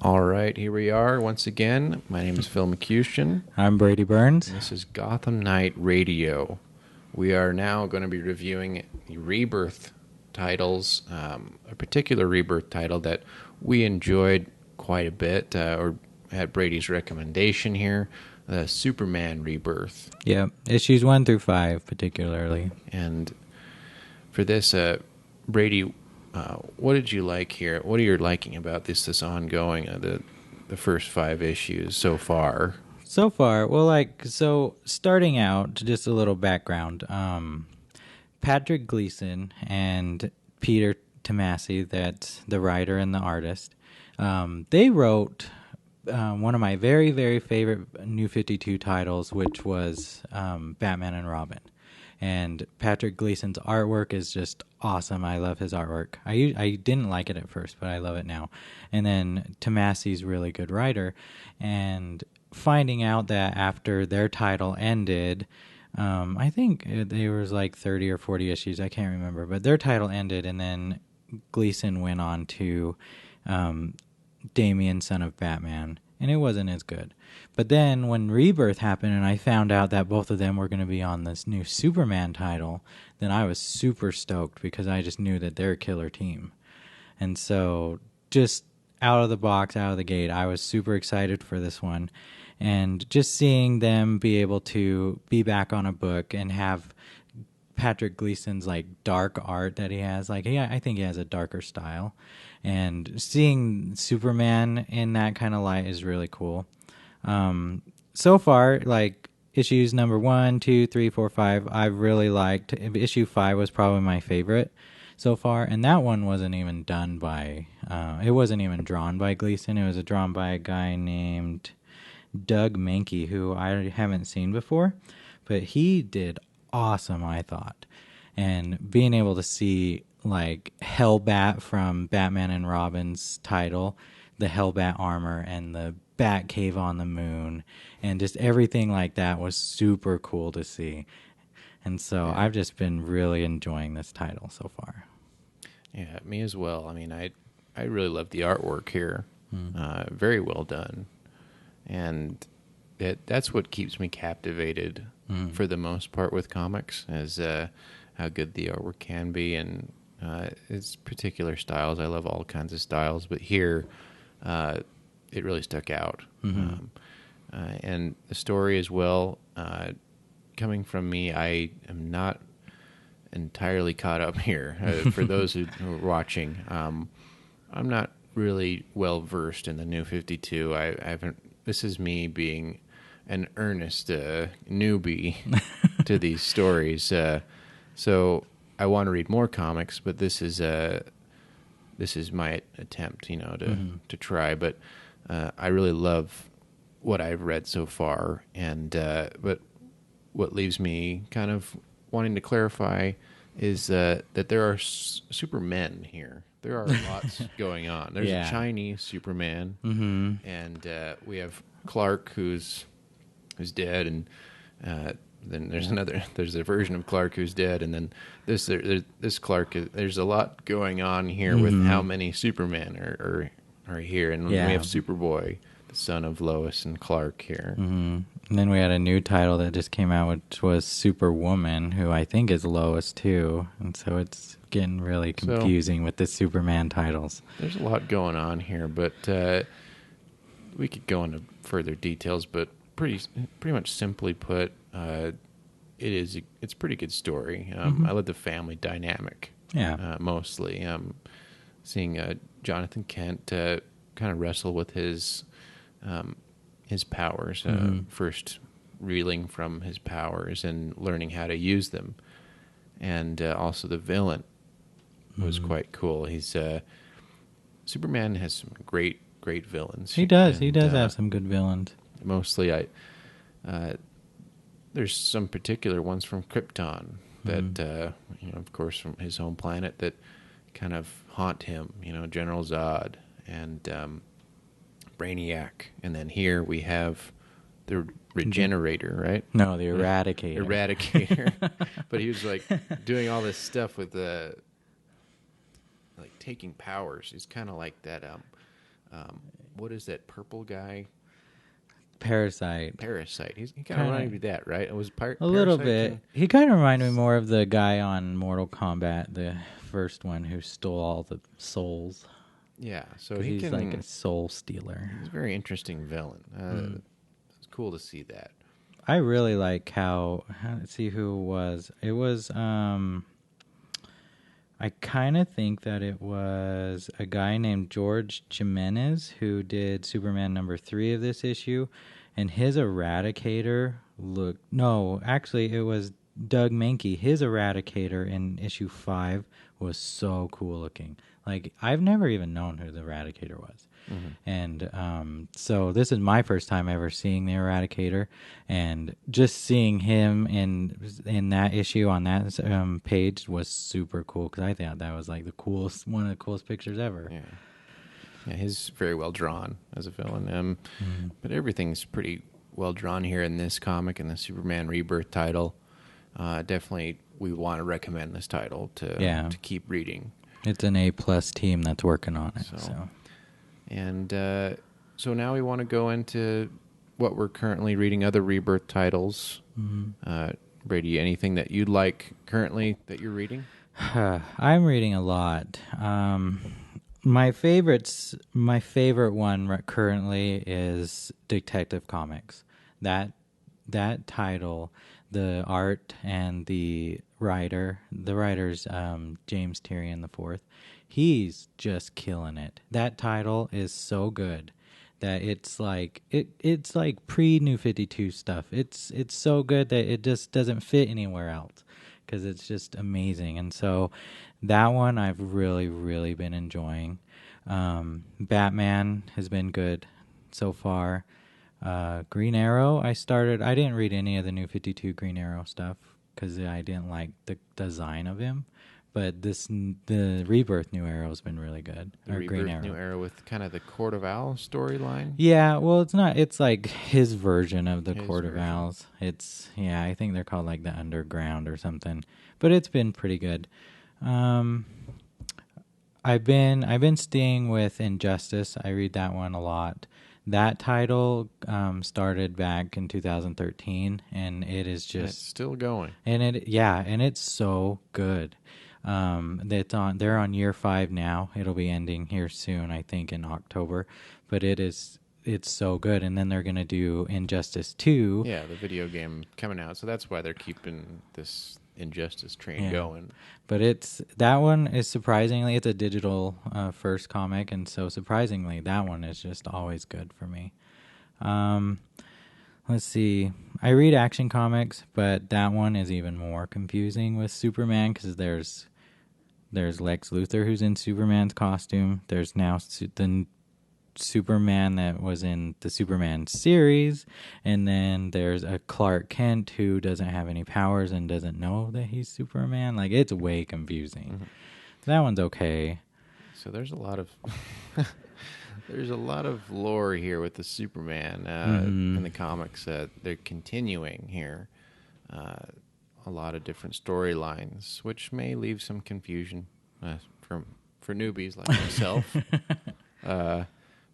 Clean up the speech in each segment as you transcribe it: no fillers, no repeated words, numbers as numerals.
All right, here we are once again. My name is Phil McCution. I'm Brady Burns. And this is Gotham Knight Radio. We are now going to be reviewing the Rebirth titles, a particular Rebirth title that we enjoyed quite a bit, or had Brady's recommendation here, Superman Rebirth. Yeah, issues 1 through 5 particularly. And for this, Brady, what did you like here? What are you liking about this ongoing, the first 5 issues so far? So far, well, starting out, just a little background. Patrick Gleason and Peter Tomasi, that's the writer and the artist, they wrote one of my very, very favorite New 52 titles, which was Batman and Robin. And Patrick Gleason's artwork is just awesome. I love his artwork. I didn't like it at first, but I love it now. And then Tomasi's really good writer. And finding out that after their title ended, I think there was like 30 or 40 issues. I can't remember. But their title ended, and then Gleason went on to Damian, Son of Batman. And it wasn't as good. But then when Rebirth happened and I found out that both of them were going to be on this new Superman title, then I was super stoked because I just knew that they're a killer team. And so just out of the box, out of the gate, I was super excited for this one. And just seeing them be able to be back on a book and have Patrick Gleason's like dark art that he has, I think he has a darker style. And seeing Superman in that kind of light is really cool. So far, like issues number 1, 2, 3, 4, 5, I've really liked. Issue 5 was probably my favorite so far, and that one wasn't even done by. It wasn't even drawn by Gleason. It was drawn by a guy named Doug Mankey, who I haven't seen before, but he did awesome, I thought. And being able to see like Hellbat from Batman and Robin's title, the Hellbat armor, and the Bat Cave on the moon, and just everything like that was super cool to see. And so I've just been really enjoying this title so far. Yeah, me as well. I mean, I really love the artwork here. Very well done. And that's what keeps me captivated for the most part with comics, is how good the artwork can be, and its particular styles. I love all kinds of styles, but here it really stuck out. And the story as well, coming from me, I am not entirely caught up here. For those who are watching, I'm not really well versed in the New 52. I haven't. This is me being an earnest newbie to these stories. So I want to read more comics, but this is my attempt, to try. But I really love what I've read so far, and but what leaves me kind of wanting to clarify is that there are Supermen here. There are lots going on. There's a Chinese Superman, and we have Clark who's dead, and then there's a version of Clark who's dead, and then this Clark. There's a lot going on here with how many Supermen are here, and we have Superboy, the son of Lois and Clark here. And then we had a new title that just came out, which was Superwoman, who I think is Lois too, and so it's getting really confusing with the Superman titles. There's a lot going on here, but we could go into further details. But pretty much simply put, it's a pretty good story. I love the family dynamic. Mostly seeing Jonathan Kent kind of wrestle with his powers, first reeling from his powers and learning how to use them, and also the villain was quite cool. He's Superman has some great villains. He does have some good villains. Mostly, there's some particular ones from Krypton that, of course, from his home planet that kind of haunt him. General Zod and Brainiac, and then here we have the Regenerator, right? No, the Eradicator. Eradicator. But he was like doing all this stuff with like taking powers. He's kind of like that what is that purple guy? Parasite. He kind of reminded me of that, right? It was a little bit. He kind of reminded me more of the guy on Mortal Kombat, the first one who stole all the souls. Yeah, so he's like a soul stealer. He's a very interesting villain. It's cool to see that. I really like how. Let's see who it was. It was. I kind of think that it was a guy named George Jimenez who did Superman #3 of this issue, and his Eradicator looked... No, actually, it was Doug Mankey. His Eradicator in issue 5 was so cool looking. Like, I've never even known who the Eradicator was. Mm-hmm. And so this is my first time ever seeing the Eradicator, and just seeing him in that issue on that page was super cool, because I thought that was like one of the coolest pictures ever. Yeah, he's very well drawn as a villain. But everything's pretty well drawn here in this comic, and the Superman Rebirth title. Definitely, we want to recommend this title to keep reading. It's an A+ team that's working on it. So now we want to go into what we're currently reading, other Rebirth titles. Mm-hmm. Brady, anything that you'd like currently that you're reading? I'm reading a lot. My favorite one currently is Detective Comics. That title, the art and the writer's James Tyrion IV. He's just killing it. That title is so good that it's like pre-New 52 stuff. It's so good that it just doesn't fit anywhere else, because it's just amazing. And so that one I've really, really been enjoying. Batman has been good so far. Green Arrow, I didn't read any of the New 52 Green Arrow stuff because I didn't like the design of him. But the Rebirth New Arrow has been really good. The Rebirth New Arrow with kind of the Court of Owls storyline? Yeah, well, it's not. It's like his version of the Court of Owls. I think they're called like the Underground or something. But it's been pretty good. I've been staying with Injustice. I read that one a lot. That title started back in 2013, and it is just... It's still going. And it's so good. They're on year 5 now. It'll be ending here soon, I think, in October. But it's so good. And then they're going to do Injustice 2. Yeah, the video game coming out. So that's why they're keeping this Injustice train going. But that one is surprisingly, it's a digital first comic, and so surprisingly, that one is just always good for me. Let's see. I read Action Comics, but that one is even more confusing with Superman, because there's Lex Luthor who's in Superman's costume. There's now the Superman that was in the Superman series, and then there's a Clark Kent who doesn't have any powers and doesn't know that he's Superman. Like, it's way confusing. Mm-hmm. That one's okay. So there's a lot of lore here with the Superman in the comics. They're continuing here a lot of different storylines, which may leave some confusion for newbies like myself.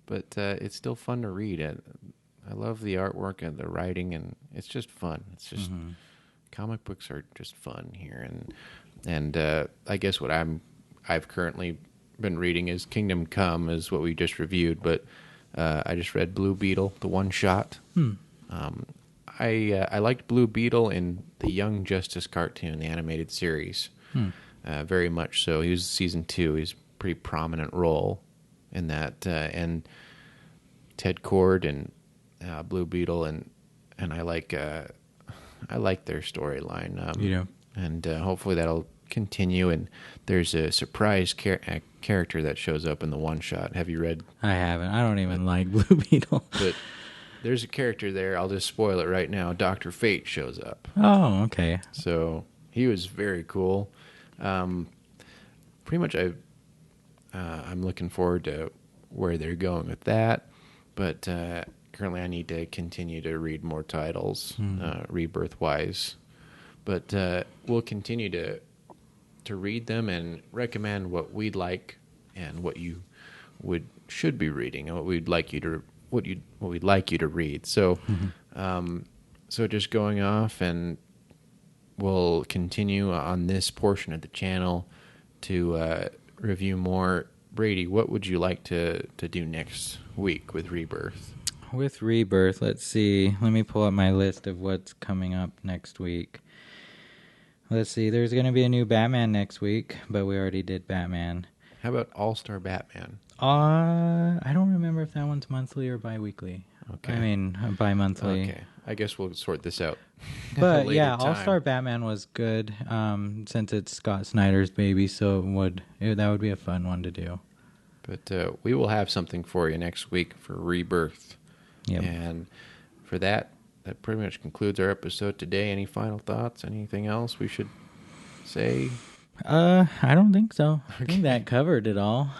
But it's still fun to read. I love the artwork and the writing, and it's just fun. It's just comic books are just fun here, and I guess what I've currently been reading is Kingdom Come, is what we just reviewed. But I just read Blue Beetle, the one shot. I liked Blue Beetle in the Young Justice cartoon, the animated series, very much so. He was season 2. He's a pretty prominent role in that, and Ted Cord and Blue Beetle, and I like their storyline. And hopefully that'll continue. And there's a surprise character that shows up in the one shot. Have you read? I haven't. I don't even like Blue Beetle. But there's a character there. I'll just spoil it right now. Dr. Fate shows up. Oh, okay. So he was very cool. Pretty much, I'm looking forward to where they're going with that, but currently I need to continue to read more titles, Rebirth-wise. But we'll continue to read them and recommend what we'd like and what you would should be reading and what we'd like you to read. So, so just going off, and we'll continue on this portion of the channel to review more. Brady, what would you like to do next week with Rebirth? With Rebirth, let's see. Let me pull up my list of what's coming up next week. Let's see. There's going to be a new Batman next week, but we already did Batman. How about All-Star Batman? I don't remember if that one's monthly or bi-weekly. Okay. I mean, bi-monthly. Okay. I guess we'll sort this out. But yeah, All-Star Batman was good since it's Scott Snyder's baby, so that would be a fun one to do. But we will have something for you next week for Rebirth. Yep. And for that pretty much concludes our episode today. Any final thoughts? Anything else we should say? I don't think so. I think that covered it all.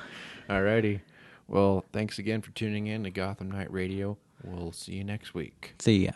Alrighty. Well, thanks again for tuning in to Gotham Night Radio. We'll see you next week. See ya.